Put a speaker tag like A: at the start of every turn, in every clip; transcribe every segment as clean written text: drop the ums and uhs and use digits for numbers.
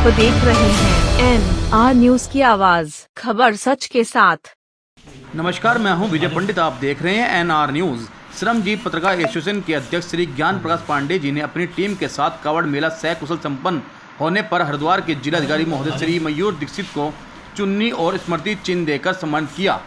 A: आप देख रहे हैं NR न्यूज की आवाज, खबर सच के साथ।
B: नमस्कार, मैं हूं विजय पंडित। आप देख रहे हैं NR न्यूज। श्रमजीवी पत्रकार एसोसिएशन के अध्यक्ष श्री ज्ञान प्रकाश पांडे जी ने अपनी टीम के साथ कावड़ मेला सकुशल संपन्न होने पर हरिद्वार के जिलाधिकारी महोदय श्री मयूर दीक्षित को चुन्नी और स्मृति चिन्ह देकर सम्मानित किया।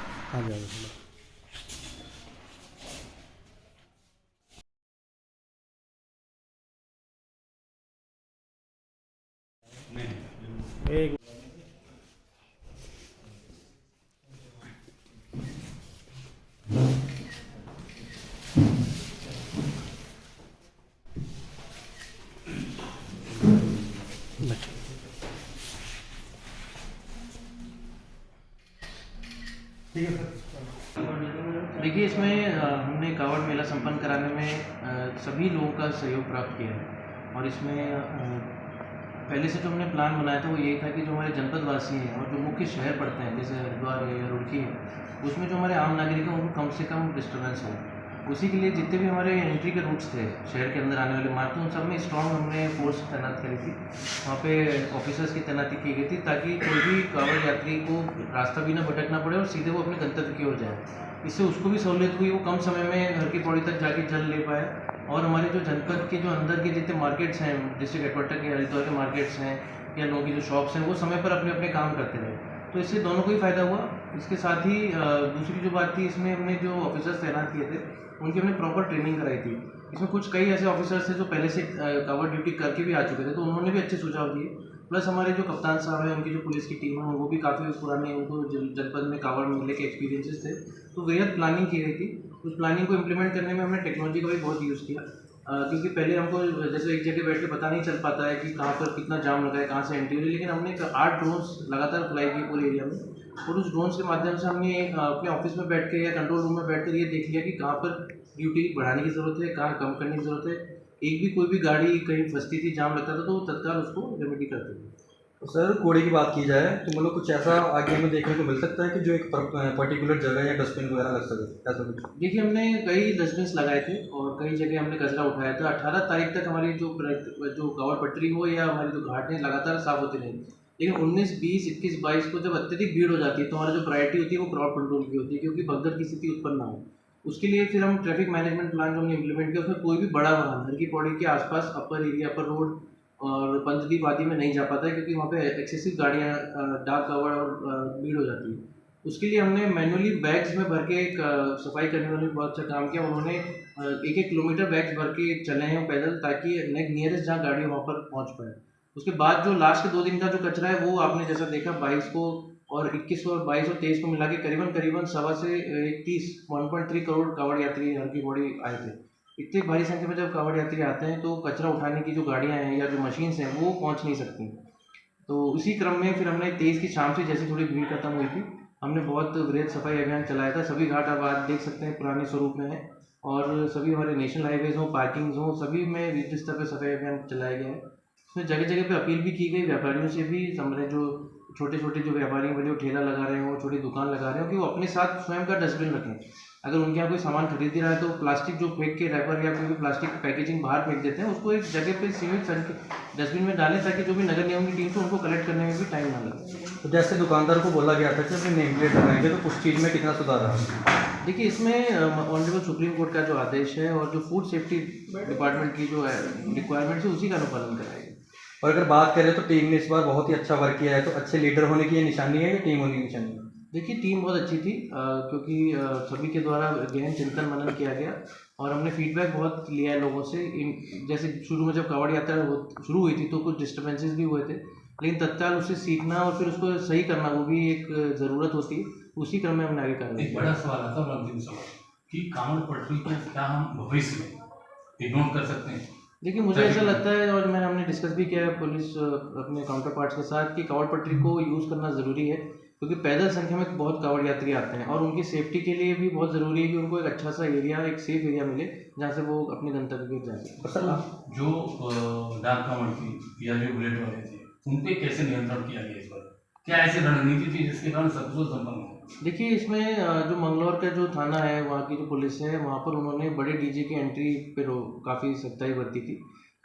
C: देखिए, इसमें हमने कावड़ मेला संपन्न कराने में सभी लोगों का सहयोग प्राप्त किया है। और इसमें पहले से जो हमने प्लान बनाया था वो ये था कि जो हमारे जनपदवासी हैं और जो मुख्य शहर पड़ते हैं जैसे हरिद्वार है या रुड़की है, उसमें जो हमारे आम नागरिक हैं उनको कम से कम डिस्टर्बेंस हो। उसी के लिए जितने भी हमारे एंट्री के रूट्स थे शहर के अंदर आने वाले मार्ग, उन सब में स्ट्रॉन्ग हमने फोर्स तैनात करी थी। वहाँ पे ऑफिसर्स की तैनाती की गई थी ताकि कोई भी कावड़ यात्री को रास्ता भी ना भटकना पड़े और सीधे वो अपने गंतव्य की ओर जाए। इससे उसको भी सहूलियत हुई, वो कम समय में हर की पौड़ी तक जाके जल ले पाए। और हमारे जो जनपद के जो अंदर के जितने मार्केट्स हैं, डिस्ट्रिक्ट हेडक्वार्टर के हरिद्वार के मार्केट्स हैं या लोगों की जो शॉप्स हैं, वो समय पर अपने अपने काम करते रहे। तो इससे दोनों को ही फ़ायदा हुआ। इसके साथ ही दूसरी जो बात थी, इसमें हमने जो ऑफिसर्स तैनात किए थे उनकी हमने प्रॉपर ट्रेनिंग कराई थी। इसमें कुछ कई ऐसे ऑफिसर्स थे जो पहले से कवर ड्यूटी करके भी आ चुके थे, तो उन्होंने भी अच्छे सुझाव दिए। प्लस हमारे जो कप्तान साहब हैं, उनकी जो पुलिस की टीम है, वो भी काफ़ी पुराने, उनको जनपद में कावड़ मेले के एक्सपीरियंसेस थे। तो वृहद प्लानिंग की गई थी। उस प्लानिंग को इम्प्लीमेंट करने में हमने टेक्नोलॉजी का भी बहुत यूज़ किया। क्योंकि पहले हमको जैसे एक जगह बैठ के पता नहीं चल पाता है कि कहाँ पर कितना जाम लगा है, कहाँ से एंट्री हुई, लेकिन हमने 8 ड्रोन्स लगातार फ्लाई किए पूरे एरिया में। और उस ड्रोन्स के माध्यम से हमने अपने ऑफिस में बैठ के या कंट्रोल रूम में बैठ कर ये देख लिया कि कहाँ पर ड्यूटी बढ़ाने की ज़रूरत है, कहाँ कम करने की ज़रूरत है। एक भी कोई भी गाड़ी कहीं फंसती थी, जाम लगता था, तो तत्काल उसको रेमेडी करते थे।
D: तो सर, कूड़े की बात की जाए तो मतलब कुछ ऐसा आगे हमें देखने को मिल सकता है कि जो एक पर्टिकुलर जगह या डस्टबिन वगैरह लग सके, ऐसा कुछ?
C: देखिए, हमने कई डस्टबिन लगाए थे और कई जगह हमने कचरा उठाया था। 18 तारीख तक हमारी जो कावड़ पटरी हो या हमारी जो घाट है लगातार साफ होती रही। लेकिन 19, 20, 21, 22 को जब अत्यधिक भीड़ हो जाती है तो हमारा जो प्रायोरिटी होती है वो क्राउड कंट्रोल की होती है, क्योंकि भगदड़ की स्थिति उत्पन्न ना हो। उसके लिए फिर हम ट्रैफिक मैनेजमेंट प्लान जो हमने इम्प्लीमेंट किया, उसमें कोई भी बड़ा वाहन हर की पौड़ी के आसपास अपर एरिया, अपर रोड और पंचदीप आदि में नहीं जा पाता है, क्योंकि वहाँ पे एक्सेसिव गाड़ियाँ, डाक कावड़ और भीड़ हो जाती है। उसके लिए हमने मैनुअली बैग्स में भर के एक सफाई करने वाले ने बहुत अच्छा काम किया। उन्होंने 1-1 किलोमीटर बैग्स भर के चले हैं पैदल, ताकि नियरेस्ट जहाँ गाड़ी वहाँ पर पहुँच पाए। उसके बाद जो लास्ट के 2 दिन का जो कचरा है वो आपने जैसा देखा 22 को और 21 और 22 और 23 को मिला के करीबन सवा से 1.3 करोड़ कावड़ यात्री हर की पौड़ी आए थे। इतनी भारी संख्या में जब कावड़ यात्री आते हैं तो कचरा उठाने की जो गाड़ियाँ हैं या जो मशीन्स हैं वो पहुँच नहीं सकती। तो उसी क्रम में फिर हमने 23 की शाम से जैसे थोड़ी भीड़ खत्म हुई थी, हमने बहुत वृहद सफाई अभियान चलाया था। सभी घाट अब आज देख सकते हैं पुराने स्वरूप में है और सभी हमारे नेशनल हाईवेज हों, पार्किंग्स हों, सभी में युद्ध स्तर पर सफाई अभियान चलाया गया है। इसमें जगह जगह पे अपील भी की गई व्यापारियों से भी, हमारे जो छोटे छोटे जो व्यापारी हैं, जो ठेला लगा रहे हो, छोटी दुकान लगा रहे हो, कि वो अपने साथ स्वयं का डस्टबिन रखें। अगर उनके यहाँ कोई सामान खरीद रहा है तो प्लास्टिक जो फेंक के रैपर या कोई भी प्लास्टिक पैकेजिंग बाहर फेंक देते हैं, उसको एक जगह पे सीमित डस्टबिन में डालें, ताकि जो भी नगर निगम की टीम से उनको कलेक्ट करने में भी टाइम ना लगे।
D: तो जैसे दुकानदार को बोला गया था कि अपने नेम प्लेट लगाएंगे, तो उस चीज़ में कितना सुधार रहा?
C: देखिए, इसमें ऑनरेबल सुप्रीम कोर्ट का जो आदेश है और जो फूड सेफ्टी डिपार्टमेंट की जो रिक्वायरमेंट्स है उसी का अनुपालन कराएगा।
D: और अगर बात करें तो टीम ने इस बार बहुत ही अच्छा वर्क किया है, तो अच्छे लीडर होने की ये निशानी है या टीम होने की निशानी है?
C: देखिए, टीम बहुत अच्छी थी, क्योंकि सभी के द्वारा गहन चिंतन मनन किया गया और हमने फीडबैक बहुत लिया है लोगों से। जैसे शुरू में जब कावड़ यात्रा शुरू हुई थी तो कुछ डिस्टर्बेंसेस भी हुए थे, लेकिन तत्काल उससे सीखना और फिर उसको सही करना वो भी एक ज़रूरत होती है। उसी क्रम में हमने आगे करना।
E: एक बड़ा सवाल आता है, अंतिम सवाल, कि कावड़ पटरी को क्या हम भविष्य में इग्नोर कर सकते हैं?
C: देखिए, मुझे ऐसा लगता है और हमने डिस्कस भी किया है पुलिस अपने काउंटर पार्ट्स के साथ कि कावड़ पटरी को यूज़ करना ज़रूरी है, क्योंकि पैदल संख्या में बहुत कावड़ यात्री आते हैं और उनकी सेफ्टी के लिए भी बहुत ज़रूरी है कि उनको एक अच्छा सा एरिया, एक सेफ एरिया मिले जहाँ से वो अपने गंतव्य पर जा सकें।
E: जो डाक कावड़ थी या जो बुलेट वाले थे, उन पे कैसे नियंत्रण किया गया इस बार? क्या ऐसी रणनीति थी जिसके कारण सकुशल संपन्न हो?
C: देखिए, इसमें जो मंगलौर का जो थाना है, वहाँ की जो पुलिस है, वहाँ पर उन्होंने बड़े डीजे की एंट्री पर काफ़ी सख्ताई बरती थी,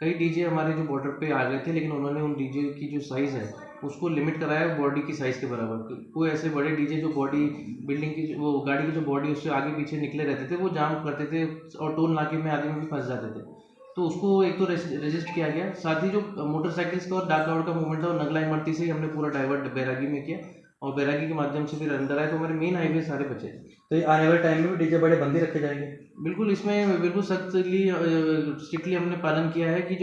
C: कई डीजे हमारे जो बॉर्डर पे आ गए थे, लेकिन उन्होंने उन डीजे की जो साइज़ है उसको लिमिट कराया बॉडी की साइज़ के बराबर। कोई ऐसे बड़े डीजे जो बॉडी बिल्डिंग की वो गाड़ी की जो बॉडी उससे आगे पीछे निकले रहते थे वो जाम करते थे और टोल नाके में आदि में भी फंस जाते थे। तो उसको एक तो रजिस्ट किया गया। साथ ही जो मोटरसाइकिल्स का और डाक कावड़ का मूवमेंट था वो नगला इमरती से ही हमने पूरा डाइवर्ट बैरागी में किया और बैरागी के माध्यम से फिर अंदर आए, तो हमारे मेन हाईवे सारे बचे।
D: तो ये आने वाले टाइम में भी डीजे बड़े बंदी रखे जाएंगे?
C: बिल्कुल, इसमें बिल्कुल स्ट्रिक्टली हमने पालन किया है कि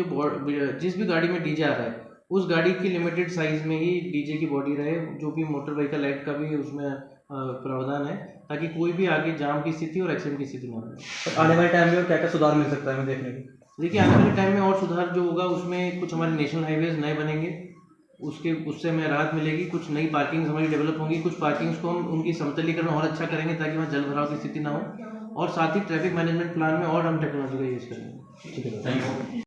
C: जिस भी गाड़ी में डीजे आ रहा है उस गाड़ी की लिमिटेड साइज में ही डीजे की बॉडी रहे, जो भी मोटर व्हीकल एक्ट का भी उसमें प्रावधान है, ताकि कोई भी आगे जाम की स्थिति और एक्सीडेंट की स्थिति ना हो।
D: तो आने वाले टाइम में क्या क्या सुधार मिल सकता है हमें देखने को?
C: देखिए, आने वाले टाइम में और सुधार जो होगा उसमें कुछ हमारे नेशनल हाईवेज नए बनेंगे, उससे हमें राहत मिलेगी। कुछ नई पार्किंग्स हमारी डेवलप होंगी, कुछ पार्किंग्स को हम उनकी समतलीकरण और अच्छा करेंगे ताकि वहाँ जल भराव की स्थिति ना हो, और साथ ही ट्रैफिक मैनेजमेंट प्लान में और हम टेक्नोलॉजी का यूज़ करेंगे।
E: Thank you.